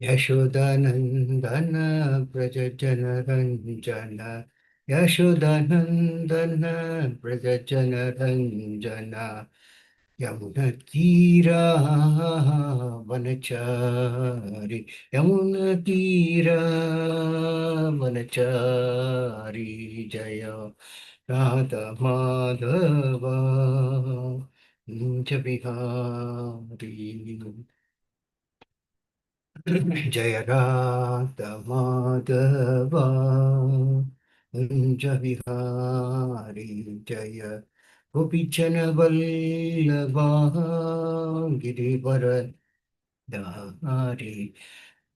यशोदानन्दन व्रज जनरञ्जन यशोदानन्दन व्रज जनरञ्जन यमुनतीरा वनचारि यमुनतीरा वनचारि जय राधा माधव कुञ्ज बिहारी जय राधा माधव कुञ्ज बिहारी जय गोपीजन वल्लभा गिरिवर धारी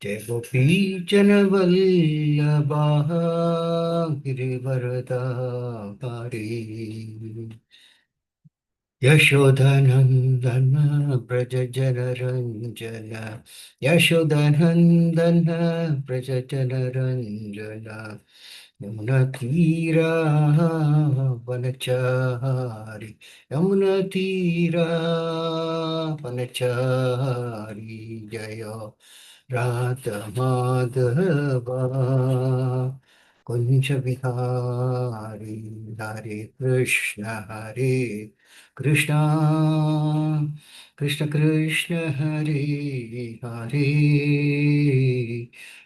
जय गोपीजन वल्लभा गिरिवर धारी यशोधनन्दन व्रज जनरञ्जन यशोधनन्दन व्रज जनरञ्जन यमुनतीरा वनचारि यमुनतीरा वनचारि जय राधा माधव कुञ्ज विहारी हरे हरे कृष्ण कृष्ण कृष्ण हरे हरे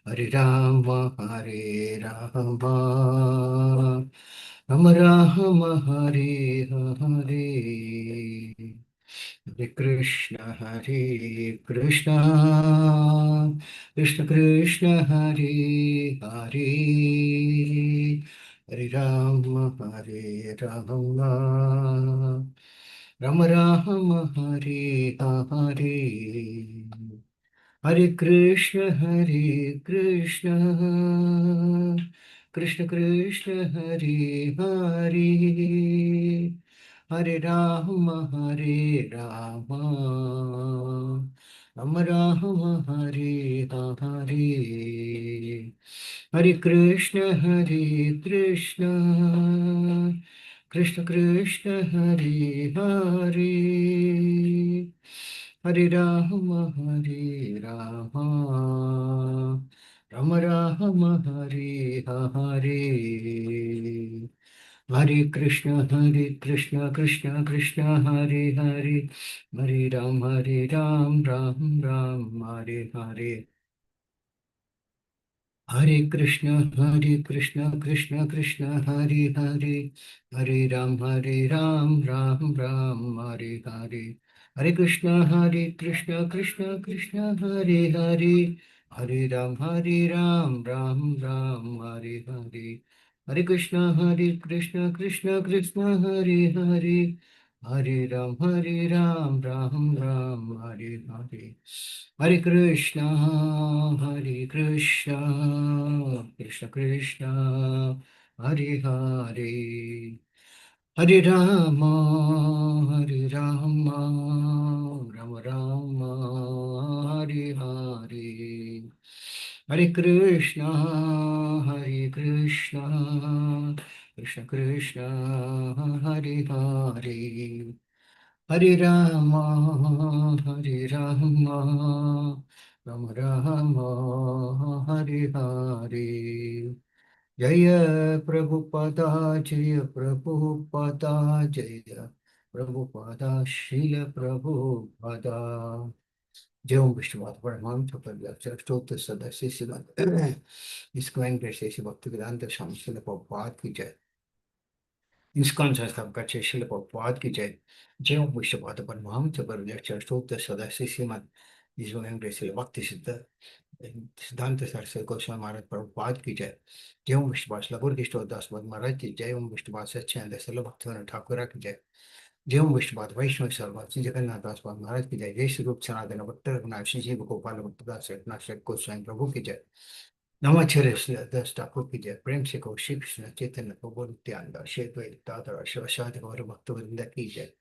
हरे राम राम राम हरे हरे हरे कृष्ण कृष्ण कृष्ण हरे हरे हरे राम राम राम हरे हरे हरे कृष्ण कृष्ण कृष्ण हरे हरे हरे राम राम राम हरे हरे हरे कृष्ण कृष्ण कृष्ण हरे हरे हरे राम राम राम हरे हरे हरे कृष्ण कृष्ण कृष्ण हरे हरे हरे राम राम हरे हरे हरे कृष्ण कृष्ण कृष्ण हरे हरे हरे राम राम हरे हरे हरे कृष्ण कृष्ण कृष्ण हरे हरे हरे राम राम हरे हरे हरे कृष्ण कृष्ण कृष्ण हरे हरे हरे राम हरे हरे हरे कृष्णा कृष्ण कृष्ण हरे हरे हरे राम राम हरे हरे हरे कृष्णा कृष्ण कृष्ण हरे हरे हरे राम राम हरे हरे जय प्रभुपदा जय प्रभुपदा जय प्रभुपदा श्रील प्रभुपदा जय ओम विष्णुपाद परमाम स्तोत्र सदस्य श्रीमद इसको वेंकटेश श्री भक्ति वेदांत स्वामी श्रील प्रभुपाद की जय इसकान संस्थापक श्रील प्रभुपाद की जय जय ओम विष्णुपाद परमाम स्तोत्र सदस्य श्रीमद इसको वेंकटेश श्री भक्ति सिद्ध सिद्धांत सरस्वती गोस्वामी महाराज प्रभुपाद की जय जय ओम विष्णुपाद लघुर किशोर दास महाराज की जय ओम विष्णुपाद सच्चिदानंद सरल भक्तिवरण ठाकुर की जय जय ओम विष्णुपाद वैष्णव सर्व श्री जगन्नाथ दास महाराज की जय जय श्री रूप सनातन भट्ट रघुनाथ श्री जीव गोपाल भक्तदास रघुनाथ गोस्वामी प्रभु की जय नमाचार्य श्री दास ठाकुर की जय प्रेम से कहो श्री कृष्ण चैतन्य प्रभु नित्यानंद श्री द्वैत दाता शिवसादि गौरव भक्तवृंद की जय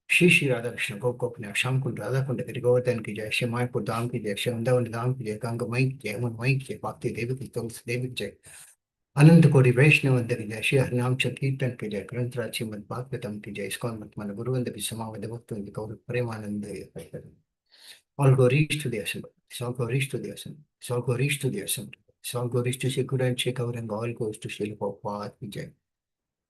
श्री राधा कृष्ण गोपीनाथ श्याम कुंड राधा कुंड गिरि गोवर्धन की जय श्री मायपुर धाम की जय श्री वृंदावन धाम की जय गंगा मई की जय यमुना मई की जय भक्ति देवी की तुलसी देवी की जय अनंत कोटि वैष्णव वंदन की जय श्री हरिनाम संकीर्तन की जय ग्रंथराज श्रीमद् भागवतम की जय इस्कॉन मत मन गुरुवंद की समावद भक्त गौर Premanand all glories to the assembled. It's all glories to the ascent. It's all glories to the ascent. It's all glories to Shikura and Shikar and all goes to Shilpa Prabhupada Vijay.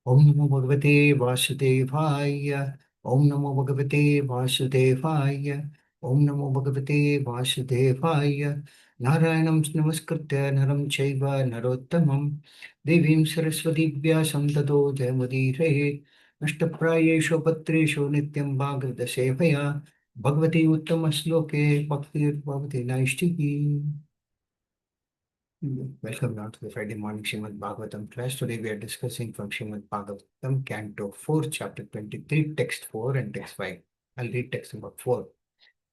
Om Namo Bhagavate Vasudevaya. Om Namo Bhagavate Vasudevaya. Om Namo Bhagavate Vasudevaya. Narayanam Namaskritya Naram Chaiva Narottamam Devim Saraswati Vyasam Tato Jayamudire Ashtaprayeshu Patreshu Nityam Bhagavata Sevaya Bhagavati Uttama Sloke Bhaktir Bhavati Naishtihi. Welcome now to the Friday morning Srimad Bhagavatam class. Today we are discussing from Srimad Bhagavatam, Canto 4, Chapter 23, Text 4 and Text 5. I'll read text number 4.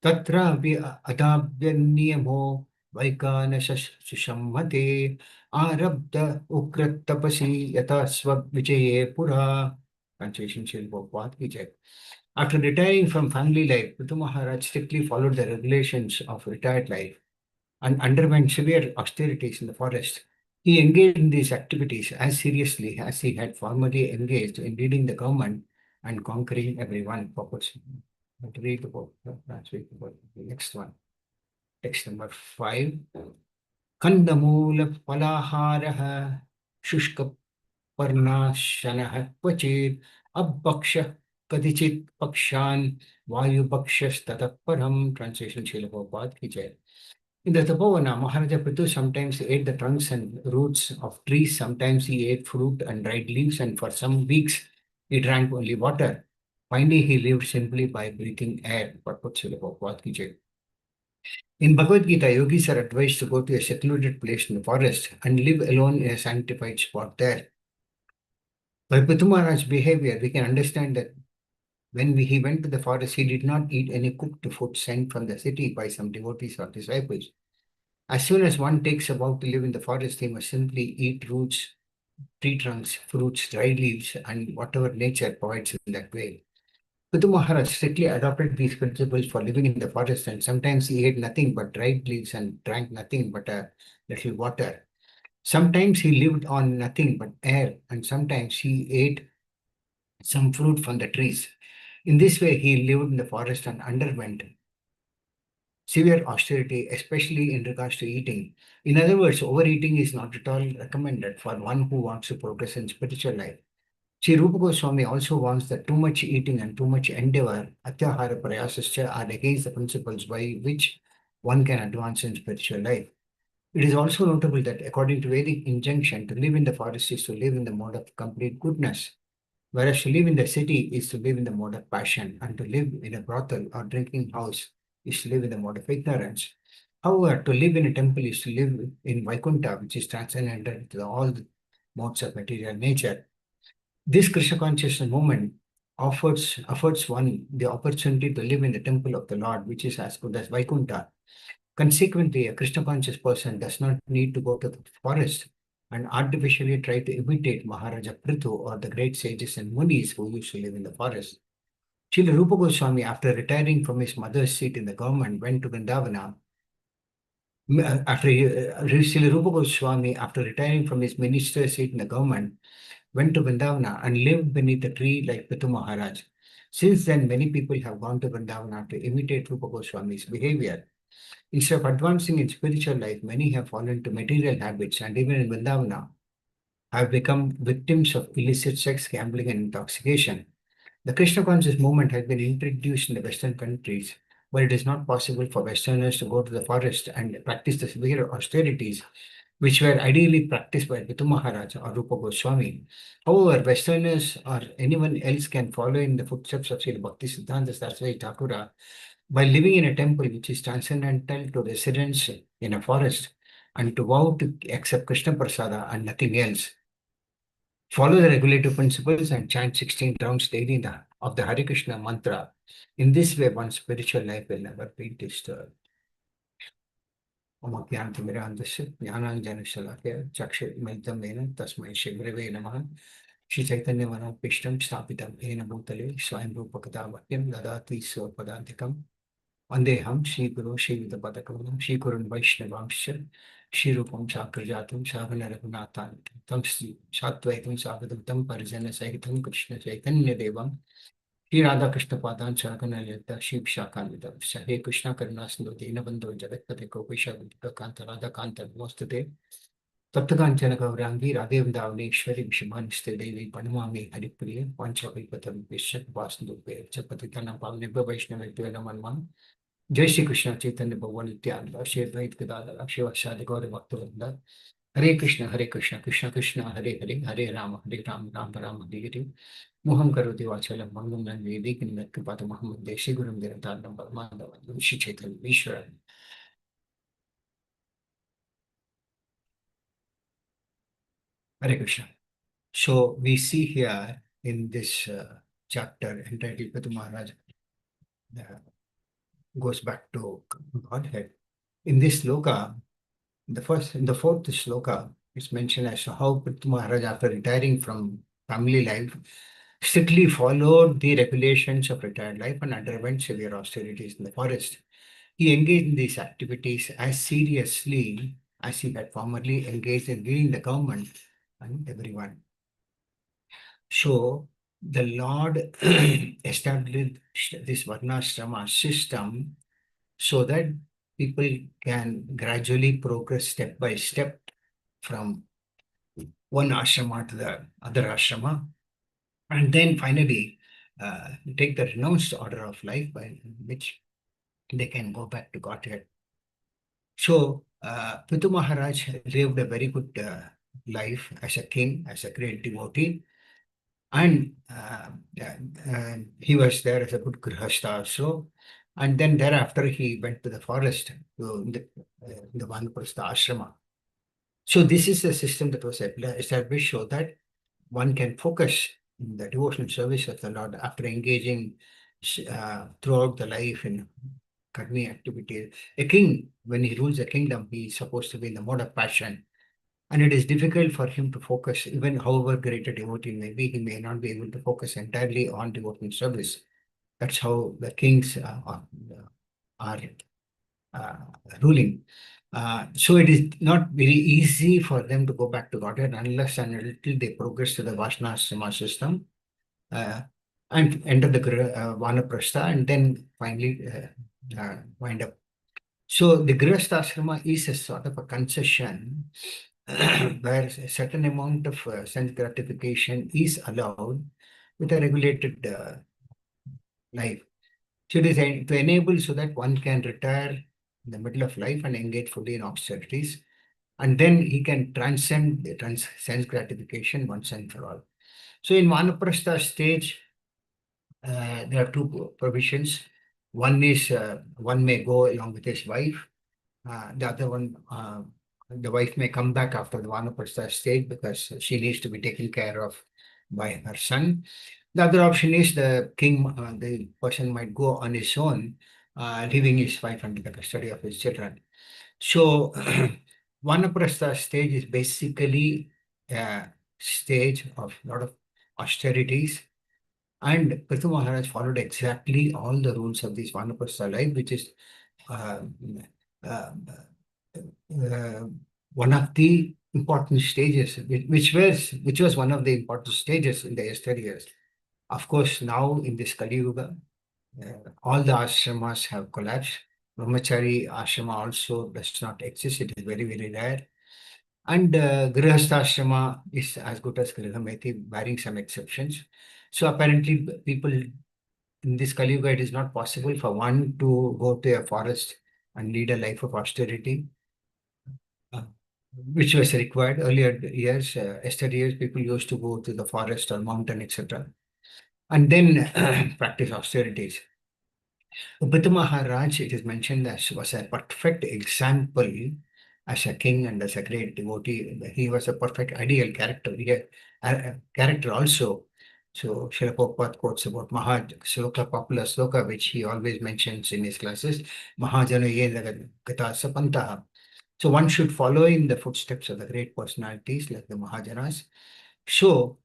Tatra vi adabhyanniyamo vaikanashammate arabdha ukrat tapasi yata svavijaye pura. Translation Srila Prabhupada ki jai. After retiring from family life, Prithu Maharaj strictly followed the regulations of retired life and underwent severe austerities in the forest. He engaged in these activities as seriously as he had formerly engaged in leading the government and conquering everyone. Read about the next one. Text number 5. Kandamula Palaharaha Shushka Parnashanah Kvachit Abbaksha Kadichit Pakshan Vayu Bakshas Tataparam. Translation Srila Prabhupada ki jai. In the Tapavana, Maharaja Prithu sometimes ate the trunks and roots of trees, sometimes he ate fruit and dried leaves, and for some weeks he drank only water. Finally, he lived simply by breathing air. In Bhagavad Gita, yogis are advised to go to a secluded place in the forest and live alone in a sanctified spot there. By Prithu Maharaj's behavior, we can understand that when he went to the forest, he did not eat any cooked food sent from the city by some devotees or disciples. As soon as one takes a vow to live in the forest, he must simply eat roots, tree trunks, fruits, dried leaves, and whatever nature provides in that way. Prithu Maharaj strictly adopted these principles for living in the forest, and sometimes he ate nothing but dried leaves and drank nothing but a little water. Sometimes he lived on nothing but air, and sometimes he ate some fruit from the trees. In this way, he lived in the forest and underwent severe austerity, especially in regards to eating. In other words, overeating is not at all recommended for one who wants to progress in spiritual life. Sri Rupa Goswami also warns that too much eating and too much endeavor, atyahara prayasascha, are against the principles by which one can advance in spiritual life. It is also notable that according to Vedic injunction, to live in the forest is to live in the mode of complete goodness, whereas to live in the city is to live in the mode of passion, and to live in a brothel or drinking house is to live in the mode of ignorance. However, to live in a temple is to live in Vaikuntha, which is transcendental to all the modes of material nature. This Krishna consciousness movement affords one the opportunity to live in the temple of the Lord, which is as good as Vaikuntha. Consequently, a Krishna conscious person does not need to go to the forest and artificially try to imitate Maharaja Prithu or the great sages and munis who used to live in the forest. Srila Rupa Goswami, after retiring from his mother's seat in the government, went to Vrindavana. Srila Rupa Goswami, after retiring from his minister's seat in the government, went to Vrindavana and lived beneath a tree like Prithu Maharaj. Since then, many people have gone to Vrindavana to imitate Rupa Goswami's behavior. Instead of advancing in spiritual life, many have fallen to material habits and even in Vrindavana have become victims of illicit sex, gambling, and intoxication. The Krishna conscious movement has been introduced in the Western countries, but it is not possible for Westerners to go to the forest and practice the severe austerities which were ideally practiced by Vitu Maharaj or Rupa Goswami. However, Westerners or anyone else can follow in the footsteps of Srila Bhakti Siddhanta Saraswati Thakura by living in a temple which is transcendental to residence in a forest and to vow to accept Krishna Prasada and nothing else. Follow the regulative principles and chant 16 rounds daily of the Hare Krishna mantra. In this way, one's spiritual life will never be disturbed. Om Jnanatimirandasya Jnananjanashalakya Chakshurmilitam Yena Tasmai Shri Namaha. Shri Chaitanya Manopishtam Sthapitam Yena Bhutale Swayam Rupakata Vakyam Dadati Swapadantikam Vandeham Shri Guru Shri Vidapadakamam Shri Gurun Vaishnavamscha Shri Rupam Sakrajatam Savana Raghunathan Tam Sattvaitam Savadutam Parijana Sahitam Krishna Chaitanya Devam Shri Radha Krishna Padan Sarakanayata Shiv Shakanita Hare Krishna Karuna Sindhu Dinabandhu Jagatpate Gopisha Vidika Kanta Radha Kanta Namaste Taptakanchana Gaurangi Radhe Vrindavaneshwari Vishamaniste Devi Panamami Haripriya Panchavipatam Vishak Vasandu Chapatitana Pavnibha Vaishnava Namanman Jai Shri Krishna Chaitanya Bhagavan Nityananda Shri Advaita Gadadhara Shiva Shadi Gauri Bhaktivinoda Hare Krishna Krishna Krishna Hare Hare Hare Rama Rama Rama Hare Hare Moham Karoti Vachalam Bangam Nandi Dekin Metkapata Muhammad Deshi Gurum Devatanam Bhagavanda Shri Chaitanya Ishvara Hare Krishna. So we see here in this chapter entitled Patu Maharaj uh, goes back to Godhead. In this sloka, in the fourth sloka, it's mentioned as to how Prithu Maharaj, after retiring from family life, strictly followed the regulations of retired life and underwent severe austerities in the forest. He engaged in these activities as seriously as he had formerly engaged in leading the government and everyone. So the Lord established this Varnashrama system so that people can gradually progress step by step from one ashrama to the other ashrama, and then finally take the renounced order of life by which they can go back to Godhead. So, Pitu Maharaj lived a very good life as a king, as a great devotee, and he was there as a good grihastha also. And then thereafter, he went to the forest, to the Vanaprastha ashrama. So, this is the system that was established so that one can focus in the devotional service of the Lord after engaging throughout the life in karmi activities. A king, when he rules a kingdom, he is supposed to be in the mode of passion. And it is difficult for him to focus, even however great a devotee may be, he may not be able to focus entirely on devotional service. That's how the kings are uh, ruling. So it is not very easy for them to go back to Godhead unless and until they progress to the Vashnasrama system uh, and enter the Vanaprastha and then finally wind up. So the Grihastha is a sort of a concession where a certain amount of sense gratification is allowed with a regulated life. So it is to enable so that one can retire in the middle of life and engage fully in austerities, and then he can transcend the sense gratification once and for all. So in Vanaprastha stage, there are two provisions. One is one may go along with his wife. The other one, the wife may come back after the Vanaprastha stage because she needs to be taken care of by her son. The other option is the person might go on his own, leaving his wife under the custody of his children. So, Vanaprastha stage is basically a stage of a lot of austerities, and Prithu Maharaj followed exactly all the rules of this Vanaprastha life, which is uh, uh, uh, one of the important stages, which was one of the important stages in the yesteryears years. Of course, now in this Kali Yuga, all the ashramas have collapsed. Brahmachari ashrama also does not exist. It is very, very rare. And Grihastha ashrama is as good as Grihameti, barring some exceptions. So apparently, people in this Kali Yuga, it is not possible for one to go to a forest and lead a life of austerity, uh, which was required earlier years. Yesterday, people used to go to the forest or mountain, etc., and then practice austerities. Upita Maharaj, it is mentioned as was a perfect example as a king and as a great devotee. He was a perfect ideal character. Character also. So Srila Prabhupada quotes about sloka, popular sloka, which he always mentions in his classes, Mahajana Yena Gata Sapantaha. So one should follow in the footsteps of the great personalities like the Mahajanas. So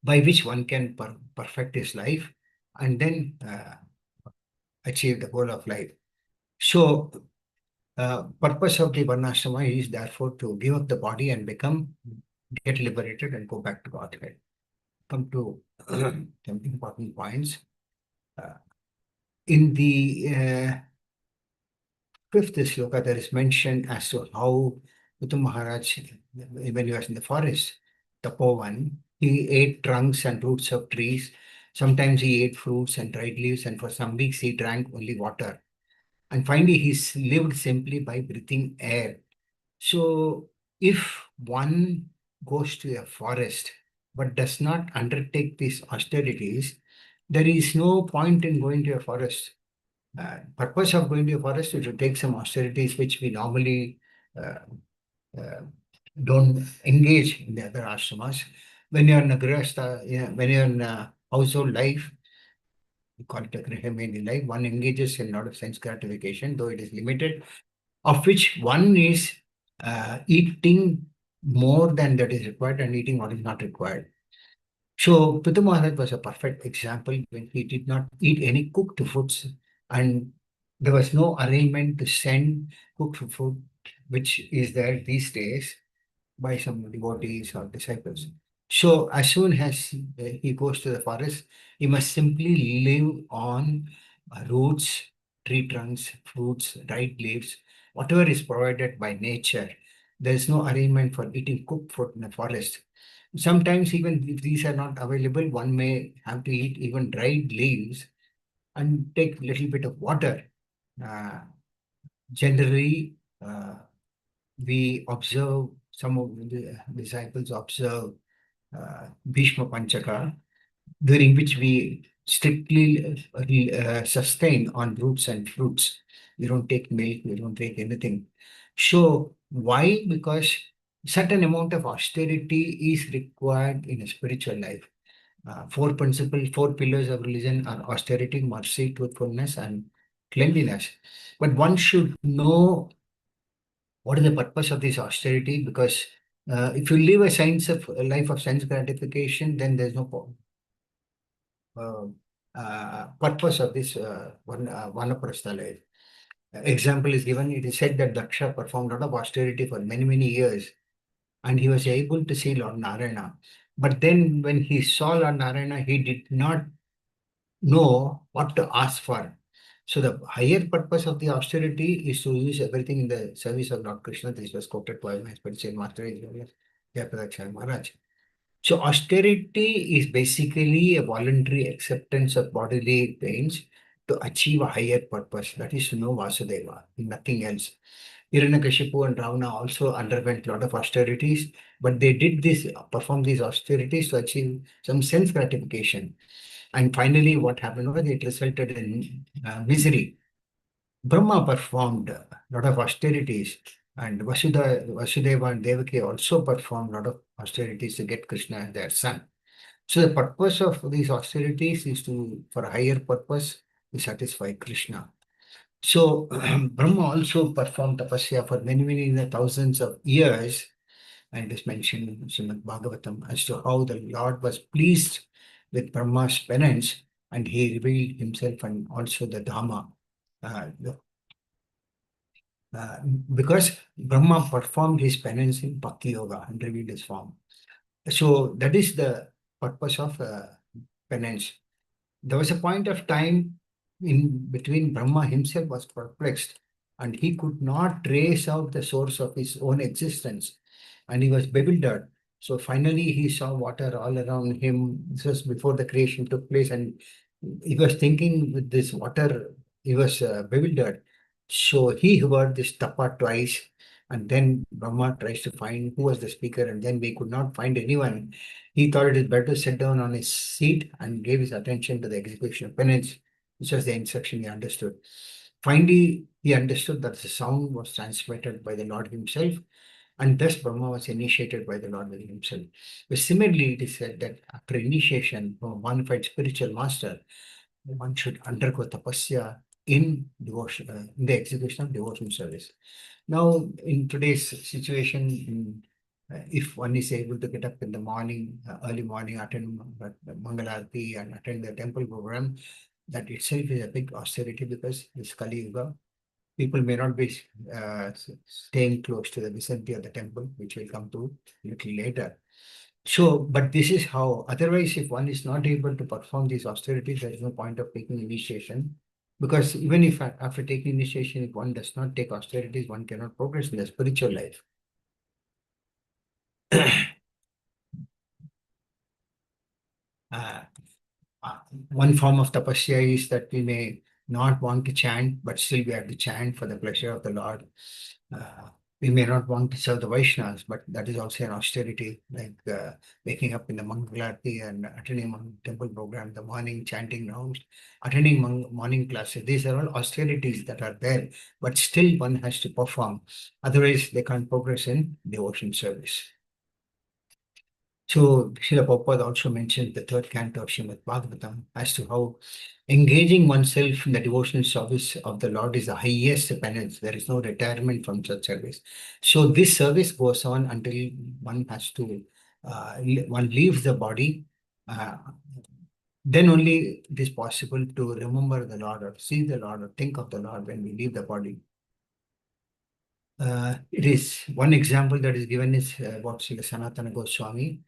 by which one can perfect his life and then achieve the goal of life. So, purpose of the Varnashrama is therefore to give up the body and get liberated and go back to Godhead. Come to some important points. Uh, in the fifth sloka, there is mention as to how Uttam Maharaj, when he was in the forest, Tapovan, he ate trunks and roots of trees. Sometimes he ate fruits and dried leaves, and for some weeks he drank only water. And finally, lived simply by breathing air. So, if one goes to a forest but does not undertake these austerities, there is no point in going to a forest. Purpose of going to a forest is to take some austerities which we normally uh, uh, don't engage in the other ashramas. When you're in a grihastha, when you're in a household life, we call it a grihamaini life, one engages in a lot of sense gratification, though it is limited, of which one is eating more than that is required and eating what is not required. So Prithu Maharaj was a perfect example when he did not eat any cooked foods, and there was no arrangement to send cooked food, which is there these days by some devotees or disciples. So as soon as he goes to the forest, he must simply live on roots, tree trunks, fruits, dried leaves, whatever is provided by nature. There is no arrangement for eating cooked food in the forest. Sometimes even if these are not available, one may have to eat even dried leaves and take a little bit of water. Uh, Generally, we observe, some of the disciples observe Bhishma Panchaka, during which we strictly sustain on roots and fruits. We don't take milk, we don't take anything. So, why? Because certain amount of austerity is required in a spiritual life. Four pillars of religion are austerity, mercy, truthfulness, and cleanliness. But one should know what is the purpose of this austerity, because if you live a life of sense gratification, then there's no uh, purpose of this vanaprastha life. Example is given. It is said that Daksha performed a lot of austerity for many, many years, and he was able to see Lord Narayana. But then when he saw Lord Narayana, he did not know what to ask for. So the higher purpose of the austerity is to use everything in the service of Lord Krishna. This was quoted by my spiritual master, Jayapadaksha Maharaj. So austerity is basically a voluntary acceptance of bodily pains to achieve a higher purpose. That is to know Vasudeva, nothing else. Hiranyakashipu and Ravana also underwent a lot of austerities, but they did this, perform these austerities to achieve some sense gratification. And finally, what happened was it resulted in misery. Brahma performed a lot of austerities, and Vasudeva and Devaki also performed a lot of austerities to get Krishna as their son. So the purpose of these austerities is to, for a higher purpose, to satisfy Krishna. So Brahma also performed tapasya for many, many thousands of years, and it is mentioned in Srimad Bhagavatam as to how the Lord was pleased with Brahma's penance, and he revealed himself and also the Dhamma. Uh, uh, because Brahma performed his penance in Bhakti Yoga and revealed his form. So that is the purpose of penance. There was a point of time in between Brahma himself was perplexed, and he could not trace out the source of his own existence, and he was bewildered. So finally he saw water all around him. This was before the creation took place, and he was thinking with this water, he was bewildered. So he heard this tapa twice, and then Brahma tries to find who was the speaker, and then we could not find anyone. He thought it is better to sit down on his seat and gave his attention to the execution of penance, which was the instruction he understood. Finally, he understood that the sound was transmitted by the Lord himself, and thus Brahma was initiated by the Lord within himself. But similarly, it is said that after initiation from a bona fide spiritual master, one should undergo tapasya in devotion, in the execution of devotion service. Now, in today's situation, if one is able to get up in the morning, early morning, attend Mangalarti and attend the temple program, that itself is a big austerity, because this Kali Yuga, people may not be staying close to the vicinity of the temple, which will come to a little later. So, but this is how, otherwise, if one is not able to perform these austerities, there is no point of taking initiation. Because even if after taking initiation, if one does not take austerities, one cannot progress in the spiritual life. Uh, uh, One form of tapasya is that we may not want to chant, but still we have to chant for the pleasure of the Lord. Uh, we may not want to serve the Vaishnavas, but that is also an austerity, like waking up in the Mangalarti and attending temple program, the morning chanting rounds, attending morning classes. These are all austerities that are there, but still one has to perform. Otherwise, they can't progress in devotion service. So Srila Prabhupada also mentioned the third canto of Srimad Bhagavatam as to how engaging oneself in the devotional service of the Lord is the highest penance. There is no retirement from such service. So this service goes on until one has to, one leaves the body. Uh, then only it is possible to remember the Lord or see the Lord or think of the Lord when we leave the body. It is one example that is given is about Srila Sanatana Goswami,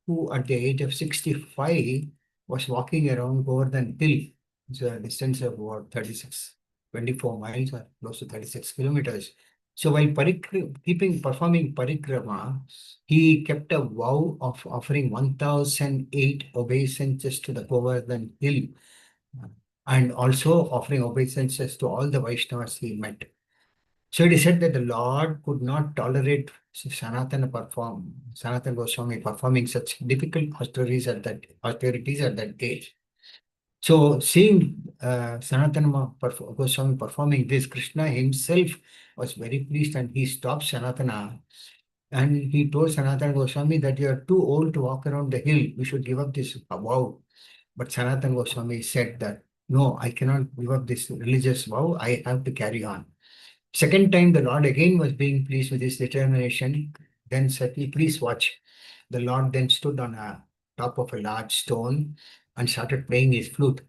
who at the age of 65 was walking around Govardhan Hill. It's a distance of about 36, 24 miles or close to 36 kilometers. So while performing parikrama, he kept a vow of offering 1008 obeisances to the Govardhan Hill and also offering obeisances to all the Vaishnavas he met. So it is said that the Lord could not tolerate Sanatana Goswami performing such difficult austerities at that age. So seeing Goswami performing this, Krishna himself was very pleased and he stopped Sanatana and he told Sanatana Goswami that you are too old to walk around the hill. We should give up this vow. But Sanatana Goswami said that, no, I cannot give up this religious vow. I have to carry on. Second time, the Lord again was being pleased with his determination. Then said, please watch. The Lord then stood on a top of a large stone and started playing his flute.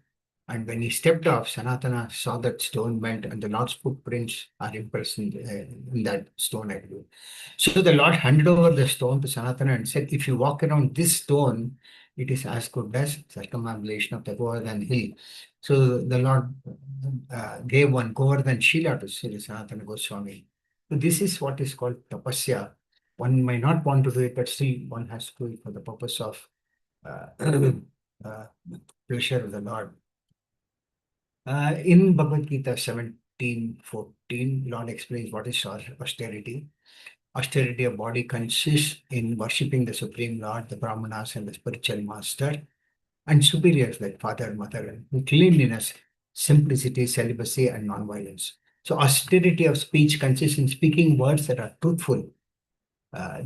And when he stepped off, Sanatana saw that stone melt, and the Lord's footprints are impressed in that stone, I believe. So the Lord handed over the stone to Sanatana and said, if you walk around this stone, it is as good as circumambulation of the Govardhan hill. So the Lord gave one Govardhan Shila to Sri Sanatana Goswami. So this is what is called tapasya. One may not want to do it, but still one has to do it for the purpose of uh, uh, pleasure of the Lord. In Bhagavad Gita 17:14, Lord explains what is austerity. Austerity of body consists in worshipping the Supreme Lord, the Brahmanas, and the spiritual master, and superiors like father, mother, and cleanliness, simplicity, celibacy, and non-violence. So, austerity of speech consists in speaking words that are truthful.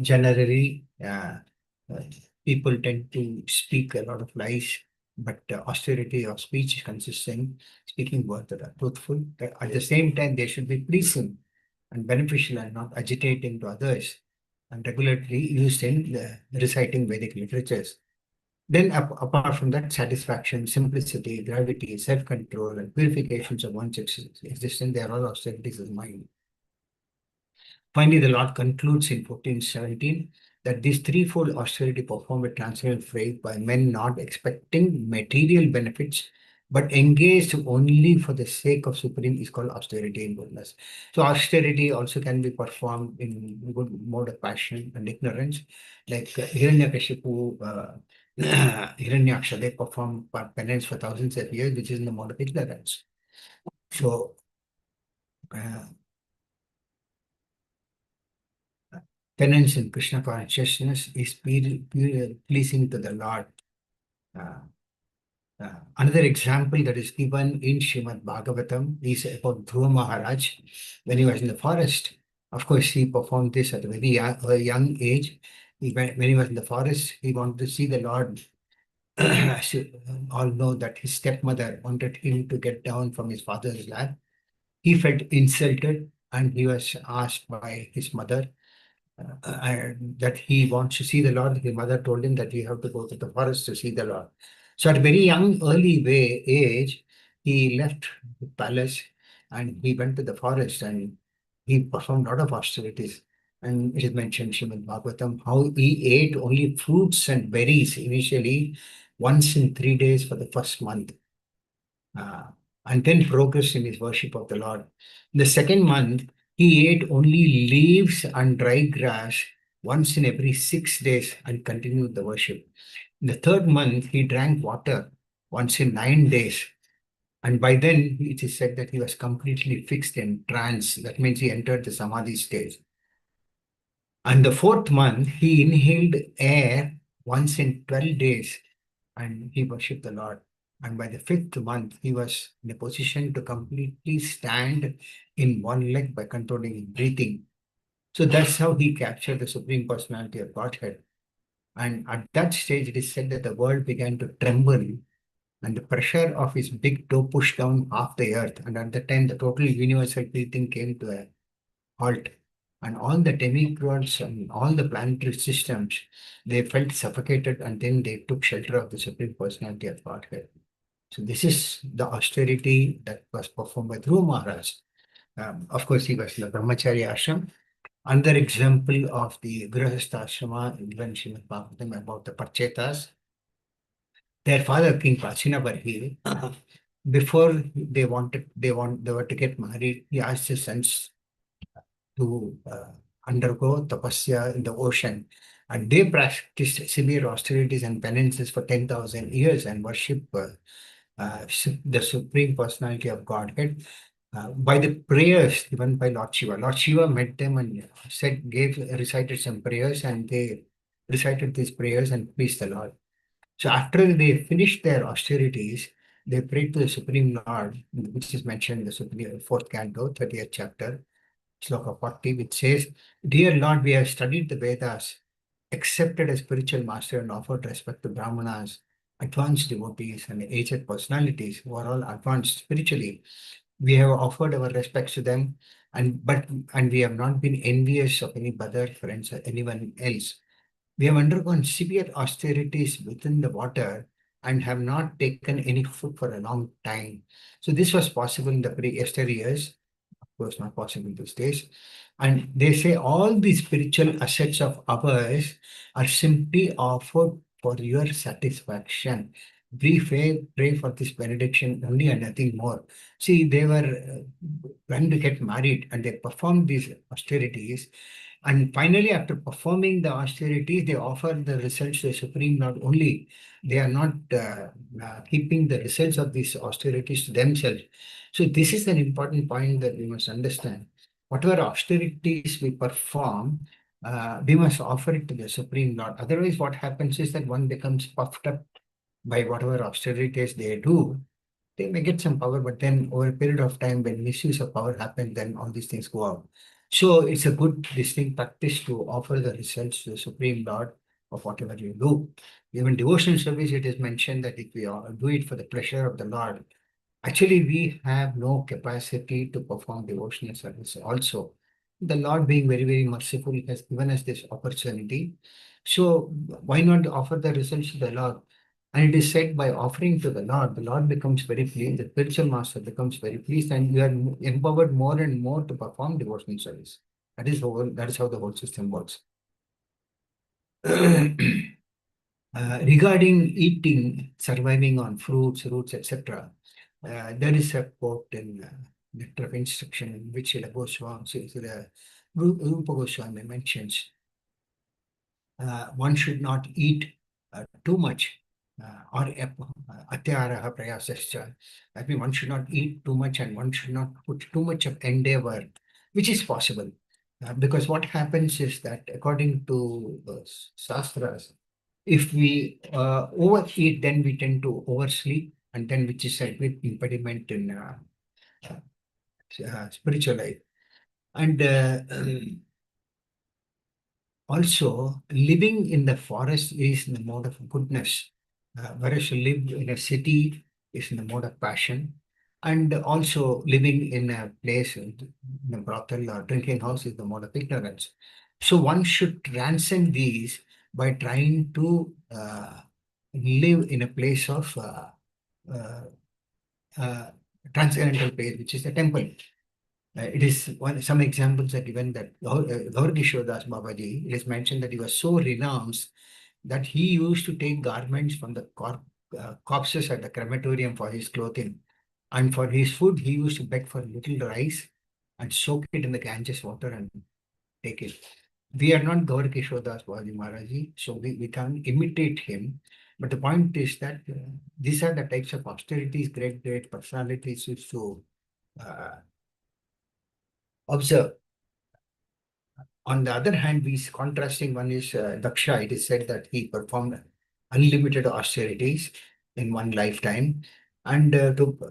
Generally, people tend to speak a lot of lies, but austerity of speech consists in speaking words that are truthful. At the same time, they should be pleasing and beneficial and not agitating to others, and regularly used in reciting Vedic literatures. Then, apart from that, satisfaction, simplicity, gravity, self-control, and purifications of one's existence, they are all austerities of the mind. Finally, the Lord concludes in 14:17 that this threefold austerity performed with transcendental faith by men not expecting material benefits but engaged only for the sake of supreme is called austerity in goodness. So austerity also can be performed in good mode of passion and ignorance, like Hiranyakashipu, Hiranyaksha, they perform penance for thousands of years, which is in the mode of ignorance. So uh, penance in Krishna consciousness is pleasing to the Lord. Uh, Another example that is given in Srimad Bhagavatam is about Dhruva Maharaj when he was in the forest. Of course, he performed this at a very young age. When he was in the forest, he wanted to see the Lord. As you all know that his stepmother wanted him to get down from his father's lap. He felt insulted and he was asked by his mother that he wants to see the Lord. His mother told him that you have to go to the forest to see the Lord. So at a very young, age, he left the palace and he went to the forest and he performed a lot of austerities. And it is mentioned Srimad Bhagavatam how he ate only fruits and berries initially once in 3 days for the first month, uh, and then progressed in his worship of the Lord. In the second month, he ate only leaves and dry grass once in every 6 days and continued the worship. In the third month, he drank water once in 9 days. And by then, it is said that he was completely fixed in trance. That means he entered the Samadhi stage. And the fourth month, he inhaled air once in 12 days and he worshipped the Lord. And by the fifth month, he was in a position to completely stand in one leg by controlling his breathing. So that's how he captured the Supreme Personality of Godhead. And at that stage, it is said that the world began to tremble and the pressure of his big toe pushed down half the earth. And at the time, the total universal breathing came to a halt. And all the demigods and all the planetary systems, they felt suffocated and then they took shelter of the Supreme Personality of Godhead. So this is the austerity that was performed by Dhruva Maharaj. Of course, he was in the Brahmacharya ashram. Another example of the Grihastha ashrama, even Srimad Bhagavatam about the Parchetas, their father, King Prachinabarhi, before they were to get married, he asked his sons to undergo tapasya in the ocean. And they practiced severe austerities and penances for 10,000 years and worship the Supreme Personality of Godhead by the prayers given by Lord Shiva. Lord Shiva met them and recited some prayers, and they recited these prayers and pleased the Lord. So after they finished their austerities, they prayed to the Supreme Lord, which is mentioned in the fourth canto, 30th chapter, Sloka 40, which says, Dear Lord, we have studied the Vedas, accepted a spiritual master, and offered respect to Brahmanas, advanced devotees, and aged personalities who are all advanced spiritually. We have offered our respects to them, and we have not been envious of any brother, friends, or anyone else. We have undergone severe austerities within the water and have not taken any food for a long time. So this was possible in the pre-Esther years, was not possible these days. And they say all the spiritual assets of ours are simply offered for your satisfaction. We pray for this benediction only and nothing more. See, they were planning to get married and they performed these austerities. And finally, after performing the austerities, they offer the results to the Supreme Lord only. They are not keeping the results of these austerities to themselves. So this is an important point that we must understand. Whatever austerities we perform, we must offer it to the Supreme Lord. Otherwise, what happens is that one becomes puffed up by whatever austerities they do. They may get some power, but then over a period of time, when misuse of power happens, then all these things go out. So it's a good distinct practice to offer the results to the Supreme Lord of whatever you do. Even devotional service, it is mentioned that if we do it for the pleasure of the Lord, actually, we have no capacity to perform devotional service also. The Lord, being very, very merciful, has given us this opportunity. So, why not offer the results to the Lord? And it is said by offering to the Lord becomes very pleased, the spiritual master becomes very pleased, and you are empowered more and more to perform devotional service. That is how the whole system works. Regarding eating, surviving on fruits, roots, etc., there is a quote in Letter of Instruction in which Srila Goswami, Rupa Goswami mentions one should not eat too much or atyaraha prayasascha. That means one should not eat too much and one should not put too much of endeavor, which is possible. Because what happens is that according to the Shastras, if we overeat, then we tend to oversleep, and then which is a big impediment in spiritual life. And also, living in the forest is in the mode of goodness, whereas to live in a city is in the mode of passion. And also, living in a place, in a brothel or drinking house is the mode of ignorance. So, one should transcend these by trying to live in a place of uh, uh, transcendental place, which is the temple. It is some examples are given that Gaur Kishore Das Babaji, it is mentioned that he was so renounced that he used to take garments from the corpses at the crematorium for his clothing. And for his food, he used to beg for little rice and soak it in the Ganges water and take it. We are not Gaur Kishore Das Babaji Maharaji, so we can't imitate him. But the point is that these are the types of austerities great personalities used to uh, observe. On the other hand, we contrasting one is Daksha. It is said that he performed unlimited austerities in one lifetime, and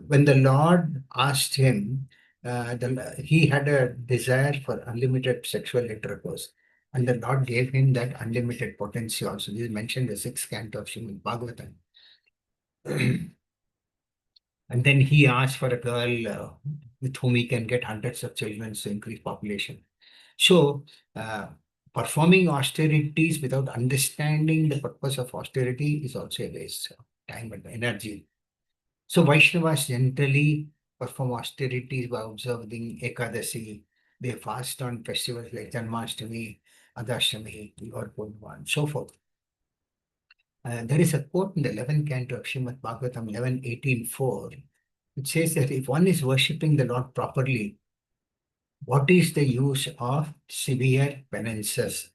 when the Lord asked him, he had a desire for unlimited sexual intercourse, and the Lord gave him that unlimited potency. Also, this is mentioned in the sixth canto of Srimad Bhagavatam. And then he asked for a girl with whom he can get hundreds of children to increase population. So, uh, performing austerities without understanding the purpose of austerity is also a waste of time and energy. So, Vaishnavas generally perform austerities by observing Ekadasi. They fast on festivals like Janmashtami, Adashtami, Lord Purnima, and so forth. There is a quote in the 11th canto of Srimad Bhagavatam 11:18:4. It says that if one is worshipping the Lord properly, what is the use of severe penances?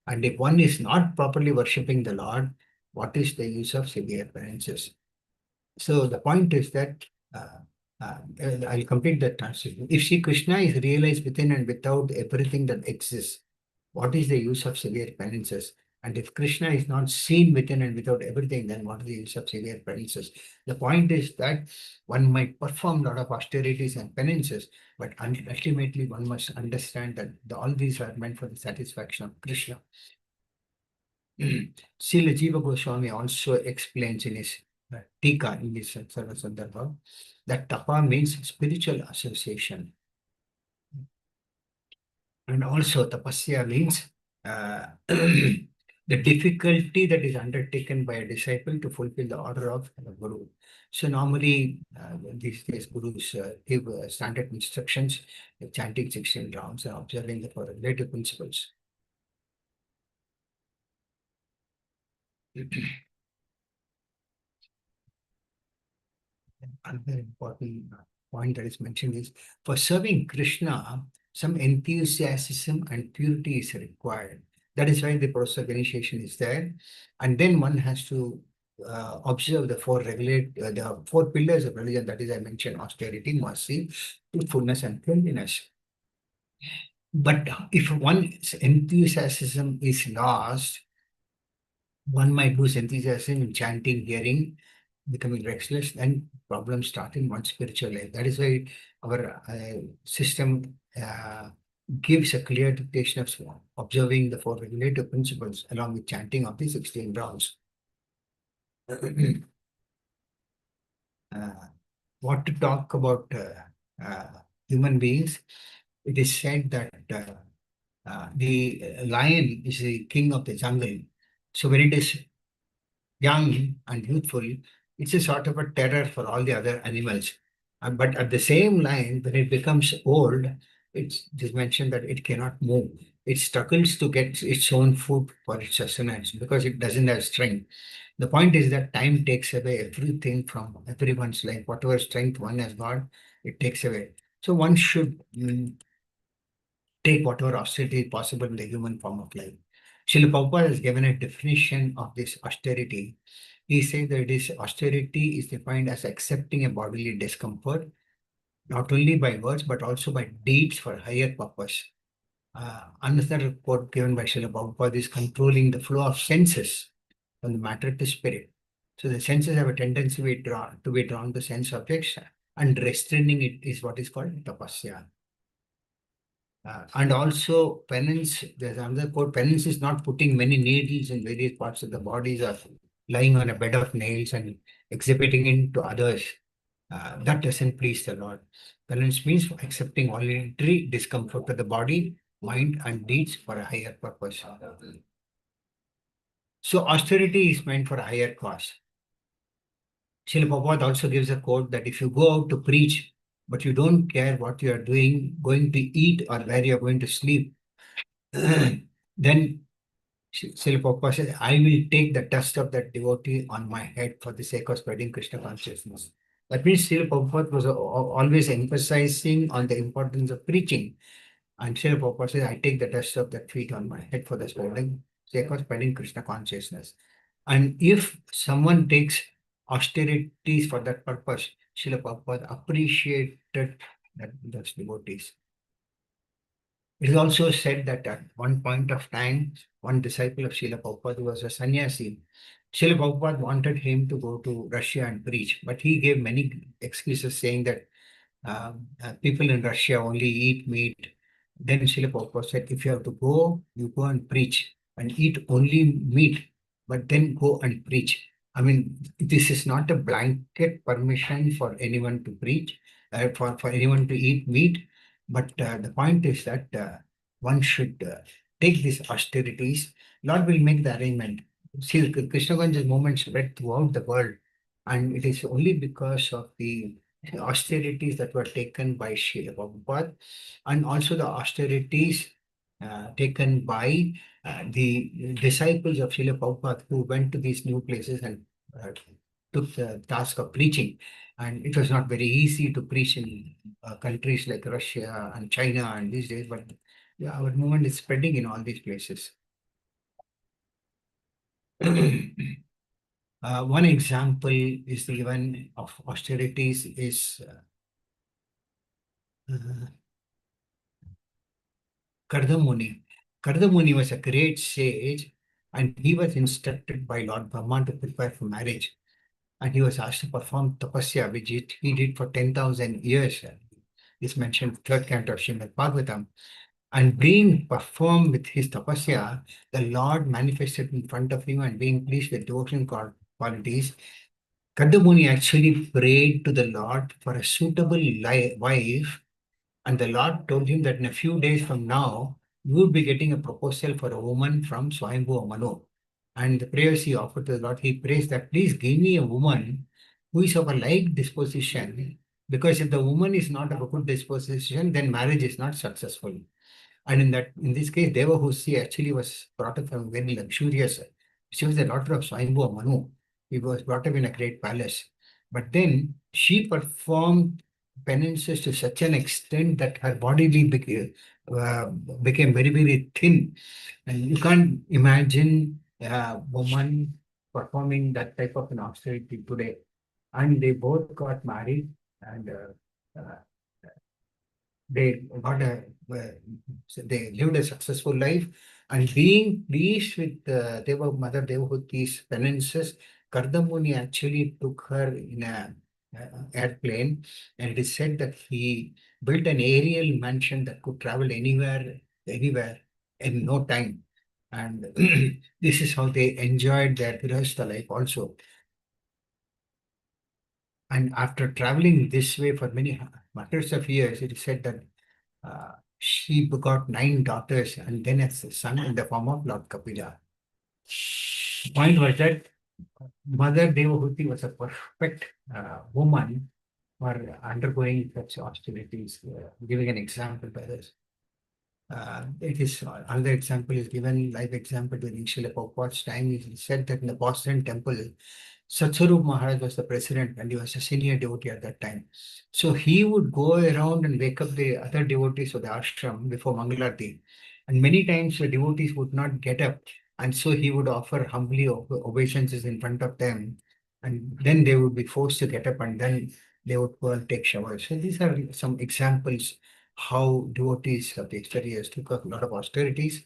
And if one is not properly worshipping the Lord, what is the use of severe penances? So the point is that uh, I'll complete that translation. If Sri Krishna is realized within and without everything that exists, what is the use of severe penances? And if Krishna is not seen within and without everything, then what is the use of severe penances? The point is that one might perform a lot of austerities and penances, but ultimately one must understand that all these are meant for the satisfaction of Krishna. Srila Jiva Goswami also explains in his Tika in his Sarva Sandarbha that tapa means spiritual association. And also tapasya means the difficulty that is undertaken by a disciple to fulfill the order of the guru. So normally these days gurus give standard instructions, chanting 16 rounds and observing the four relative principles. Another important point that is mentioned is for serving Krishna, some enthusiasm and purity is required. That is why the process of initiation is there. And then one has to observe the four pillars of religion. That is, I mentioned austerity, mercy, truthfulness, and cleanliness. But if one's enthusiasm is lost, one might lose enthusiasm in chanting, hearing, becoming restless, and problems start in one's spiritual life. That is why our system gives a clear dictation of observing the four regulative principles along with chanting of the 16 rounds. What to talk about human beings? It is said that the lion is the king of the jungle. So when it is young and youthful, it's a sort of a terror for all the other animals. But at the same line, when it becomes old, it's just mentioned that it cannot move. It struggles to get its own food for its sustenance because it doesn't have strength. The point is that time takes away everything from everyone's life. Whatever strength one has got, it takes away. So one should take whatever austerity is possible in the human form of life. Srila Prabhupada has given a definition of this austerity. He says that this austerity is defined as accepting a bodily discomfort, not only by words, but also by deeds for higher purpose. Another quote given by Srila Prabhupada is controlling the flow of senses from the matter to spirit. So the senses have a tendency to be drawn to sense objects, and restraining it is what is called tapasya. And also penance, there's another quote, penance is not putting many needles in various parts of the bodies or lying on a bed of nails and exhibiting it to others. That doesn't please the Lord. Penance means accepting voluntary discomfort to the body, mind, and deeds for a higher purpose. So austerity is meant for a higher cause. Srila Prabhupada also gives a quote that if you go out to preach but you don't care what you are doing, going to eat, or where you are going to sleep, then Srila Prabhupada says, I will take the dust of that devotee on my head for the sake of spreading Krishna consciousness. That means Srila Prabhupada was always emphasizing on the importance of preaching. And Srila Prabhupada says, I take the dust of that feet on my head for the sake of spreading Krishna consciousness. And if someone takes austerities for that purpose, Srila Prabhupada appreciated those devotees. It is also said that at one point of time, one disciple of Srila Prabhupada was a sannyasi. Srila Prabhupada wanted him to go to Russia and preach, but he gave many excuses saying that people in Russia only eat meat. Then Srila Prabhupada said, if you have to go, you go and preach and eat only meat, but then go and preach. I mean, this is not a blanket permission for anyone to preach, for anyone to eat meat. But the point is that one should take these austerities. Lord will make the arrangement. See, the Krishna conscious movement spread throughout the world, and it is only because of the austerities that were taken by Srila Prabhupada, and also the austerities taken by the disciples of Srila Prabhupada who went to these new places and uh, took the task of preaching. And it was not very easy to preach in countries like Russia and China and these days, but yeah, our movement is spreading in all these places. One example is given of austerities is uh, Kardamuni. Kardamuni was a great sage, and he was instructed by Lord Brahma to prepare for marriage. And he was asked to perform tapasya, which he did for 10,000 years. This mentioned third canto of Srimad Bhagavatam. And being performed with his tapasya, the Lord manifested in front of him, and being pleased with devotion qualities, Kardamuni actually prayed to the Lord for a suitable wife, and the Lord told him that in a few days from now, you will be getting a proposal for a woman from Swayambhu Manu. And the prayers he offered to the Lord, he prays that please give me a woman who is of a like disposition, because if the woman is not of a good disposition, then marriage is not successful. And in this case, Devahusi actually was brought up from very luxurious. She was the daughter of Swayambhu Manu. He was brought up in a great palace. But then she performed penances to such an extent that her became very, very thin. And you can't imagine a woman performing that type of an austerity today. And they both got married, and they got a they lived a successful life, and being pleased with Mother Devahuti's penances, Kardamuni actually took her in a airplane, and it is said that he built an aerial mansion that could travel anywhere in no time. And this is how they enjoyed their Grihastha life also. And after traveling this way for many hundreds of years, it is said that she begot 9 daughters and then a son in the form of Lord Kapila. The point was that Mother Devahuti was a perfect woman for undergoing such austerities. Giving an example by this. It is another example is given, live example during Srila Prabhupada's time. It is said that in the Boston temple, Satsarup Maharaj was the president and he was a senior devotee at that time. So he would go around and wake up the other devotees of the ashram before Mangalarti. And many times the devotees would not get up. And so he would offer humbly obeisances in front of them. And then they would be forced to get up and then they would go and take showers. So these are some examples how devotees of the yesteryears took a lot of austerities.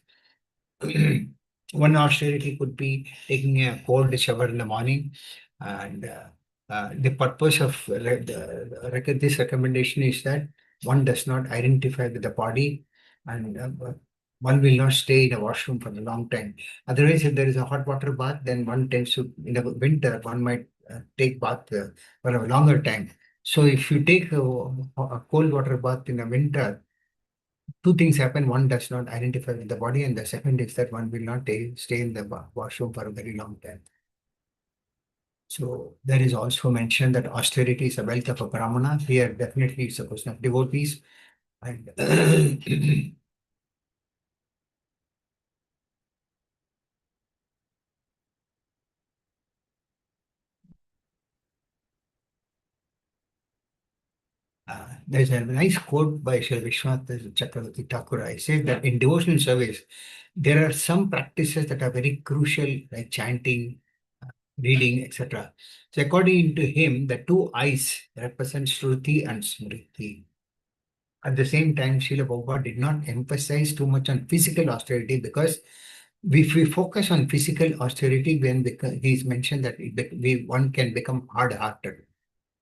One austerity could be taking a cold shower in the morning, and the purpose of this recommendation is that one does not identify with the body, and one will not stay in a washroom for a long time. Otherwise, if there is a hot water bath, then one tends to, in the winter, one might take bath for a longer time. So if you take a cold water bath in the winter, two things happen. One does not identify with the body, and the second is that one will not stay in the washroom for a very long time. So there is also mentioned that austerity is a wealth of a Brahmana. Here, definitely it's a question of devotees. And there's a nice quote by Sri Vishwanath Chakravarti Thakur. I say that in devotional service, there are some practices that are very crucial, like chanting, reading, etc. So according to him, the two eyes represent Shruti and Smriti. At the same time, Srila Prabhupada did not emphasize too much on physical austerity because if we focus on physical austerity, then he's mentioned that one can become hard-hearted.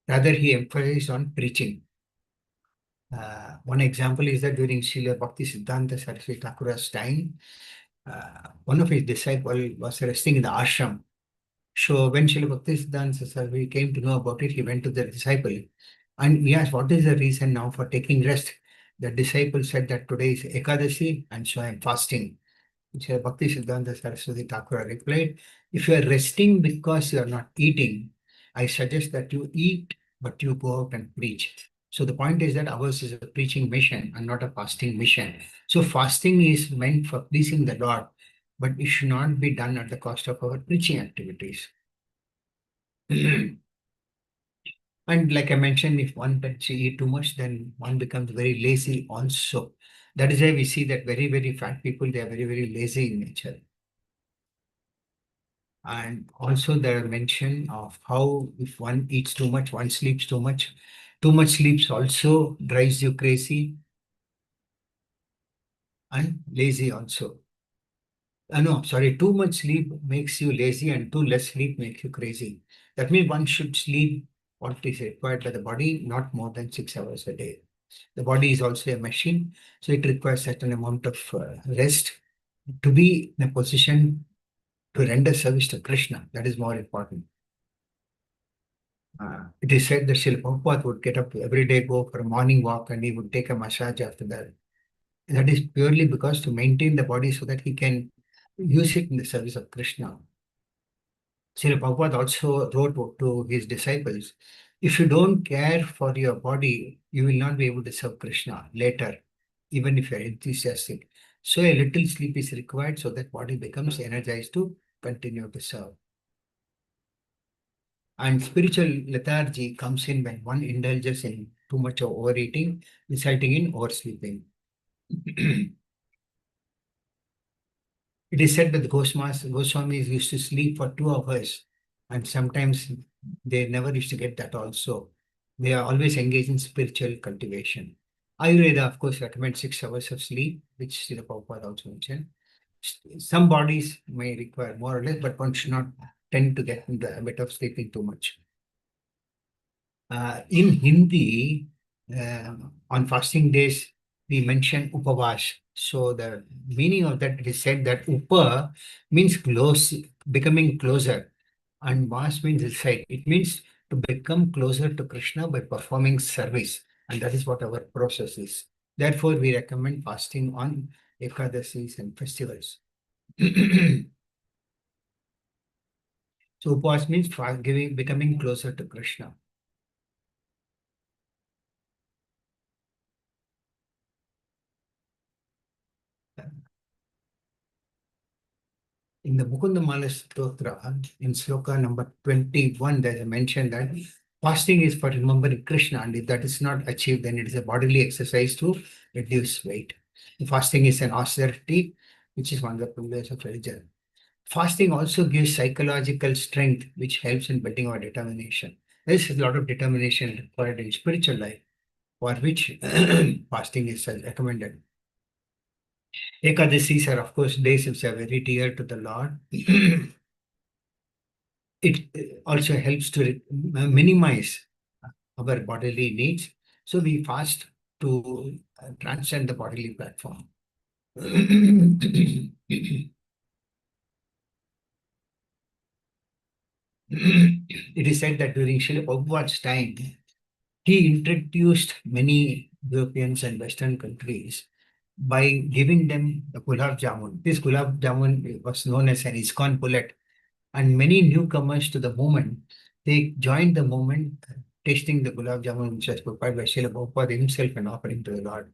Rather, he emphasized on preaching. One example is that during Srila Bhakti Siddhanta Saraswati Thakura's time, one of his disciples was resting in the ashram. So when Srila Bhaktisiddhanta Saraswati came to know about it, he went to the disciple and he asked, what is the reason now for taking rest? The disciple said that today is Ekadasi and so I am fasting. Srila Bhaktisiddhanta Saraswati Thakur replied, if you are resting because you are not eating, I suggest that you eat, but you go out and preach. So the point is that ours is a preaching mission and not a fasting mission. So fasting is meant for pleasing the Lord, but it should not be done at the cost of our preaching activities. And like I mentioned, if one tends to eat too much, then one becomes very lazy also. That is why we see that very, very fat people, they are very, very lazy in nature. And also there are mention of how if one eats too much, one sleeps too much. Too much sleeps also drives you crazy and lazy also. No, sorry, too much sleep makes you lazy and too less sleep makes you crazy. That means one should sleep what is required by the body, not more than 6 hours a day. The body is also a machine, so it requires certain amount of rest to be in a position to render service to Krishna. That is more important. It is said that Srila Prabhupada would get up every day, go for a morning walk, and he would take a massage after that. That is purely because to maintain the body so that he can use it in the service of Krishna. Srila Prabhupada also wrote to his disciples, if you don't care for your body, you will not be able to serve Krishna later, even if you're enthusiastic. So a little sleep is required so that body becomes energized to continue to serve. And spiritual lethargy comes in when one indulges in too much of overeating, resulting in oversleeping. It is said that the Goswamis used to sleep for 2 hours, and sometimes they never used to get that also. They are always engaged in spiritual cultivation. Ayurveda, of course, recommends 6 hours of sleep, which Srila Prabhupada also mentioned. Some bodies may require more or less, but one should not tend to get into the habit of sleeping too much. In Hindi, on fasting days, we mention upavas. So the meaning of that is said that upa means close, becoming closer, and vas means inside. It means to become closer to Krishna by performing service, and that is what our process is. Therefore, we recommend fasting on Ekadasis and festivals. So upavas means becoming closer to Krishna. In the Mukundamala Stotra, in sloka number 21, there's a mention that fasting is for remembering Krishna, and if that is not achieved, then it is a bodily exercise to reduce weight. Fasting is an austerity, which is one of the pillars of religion. Fasting also gives psychological strength, which helps in building our determination. There is a lot of determination required in spiritual life, for which fasting is recommended. Ekadasis are, of course, days which are very dear to the Lord. It also helps to minimize our bodily needs. So we fast to transcend the bodily platform. It is said that during Srila Prabhupada's time, he introduced many Europeans and Western countries by giving them the gulab jamun. This gulab jamun was known as an ISKCON bullet. And many newcomers to the movement, they joined the movement tasting the gulab jamun which was prepared by Srila Prabhupada himself and offering to the Lord.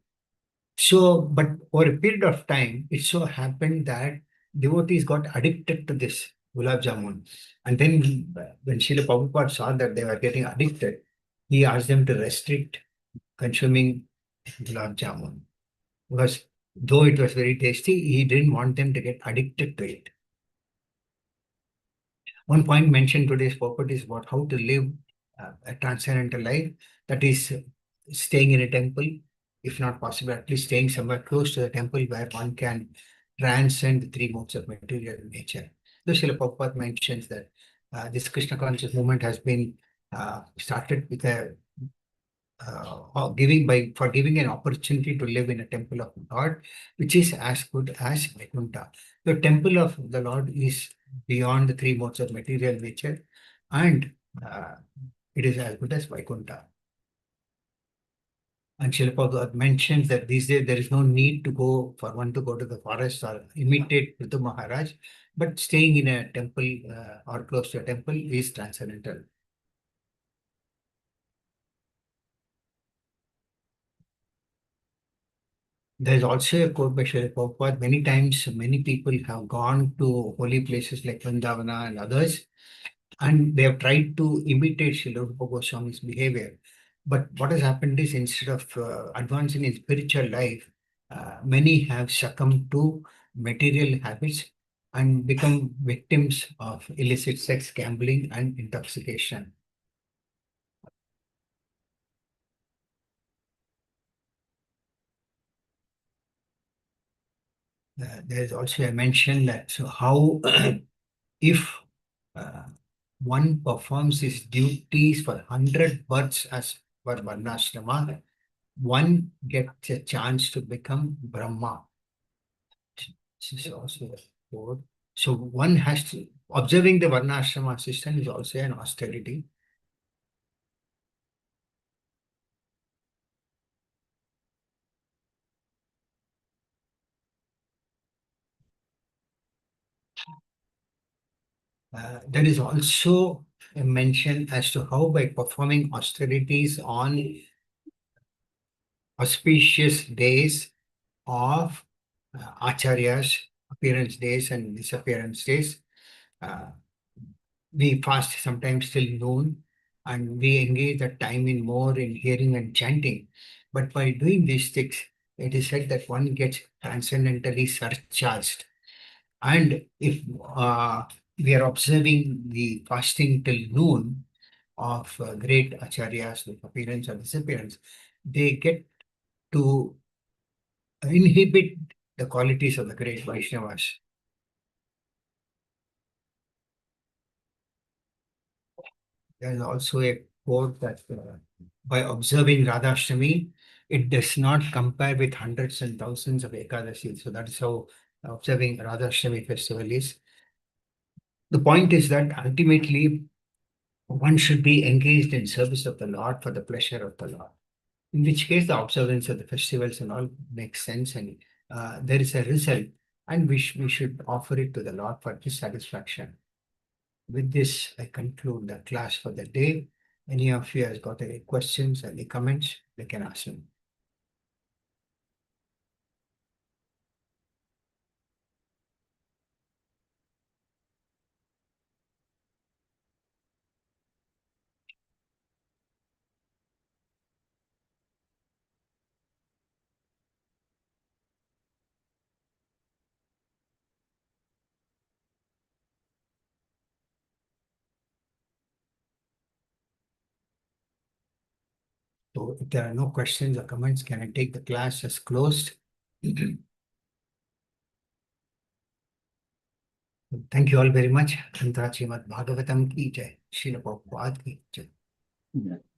So, but over a period of time, it so happened that devotees got addicted to this gulab jamun. And then when Srila Prabhupada saw that they were getting addicted, he asked them to restrict consuming gulab jamun. Because though it was very tasty, he didn't want them to get addicted to it. One point mentioned today's purport is about how to live a transcendental life, that is, staying in a temple, if not possible, at least staying somewhere close to the temple where one can transcend the three modes of material nature. Though Srila Prabhupada mentions that this Krishna conscious movement has been started with a giving by for giving an opportunity to live in a temple of God, which is as good as Vaikuntha. The temple of the Lord is beyond the three modes of material nature, and uh, it is as good as Vaikuntha. And Srila Prabhupada mentions that these days there is no need to go for one to go to the forest or imitate Prithu Maharaj, but staying in a temple or close to a temple is transcendental. There's also a quote by Srila Prabhupada. Many times, many people have gone to holy places like Vrindavana and others, and they have tried to imitate Srila Rupa Goswami's behavior. But what has happened is, instead of advancing in spiritual life, many have succumbed to material habits and become victims of illicit sex, gambling, and intoxication. There is also a mention that so how if uh, one performs his duties for 100 births as per Varnashrama, one gets a chance to become Brahma. This is also a quote. So one has to, observing the Varnashrama system is also an austerity. There is also a mention as to how by performing austerities on auspicious days of acharyas, appearance days and disappearance days, uh, we fast sometimes till noon, and we engage that time in more in hearing and chanting. But by doing these things, it is said that one gets transcendentally surcharged. And if we are observing the fasting till noon of great acharyas with appearance or disappearance, they get to inhibit the qualities of the great Vaishnavas. There is also a quote that by observing Radhashtami, it does not compare with hundreds and thousands of Ekadashis. So that is how observing Radhashtami festival is. The point is that ultimately one should be engaged in service of the Lord for the pleasure of the Lord. In which case, the observance of the festivals and all makes sense, and there is a result, and we should offer it to the Lord for his satisfaction. With this, I conclude the class for the day. Any of you has got any questions, any comments, they can ask me. So if there are no questions or comments, can I take the class as closed? Thank you all very much. Antra Srimad Bhagavatam ki jai. Srila Prabhupada ki jai.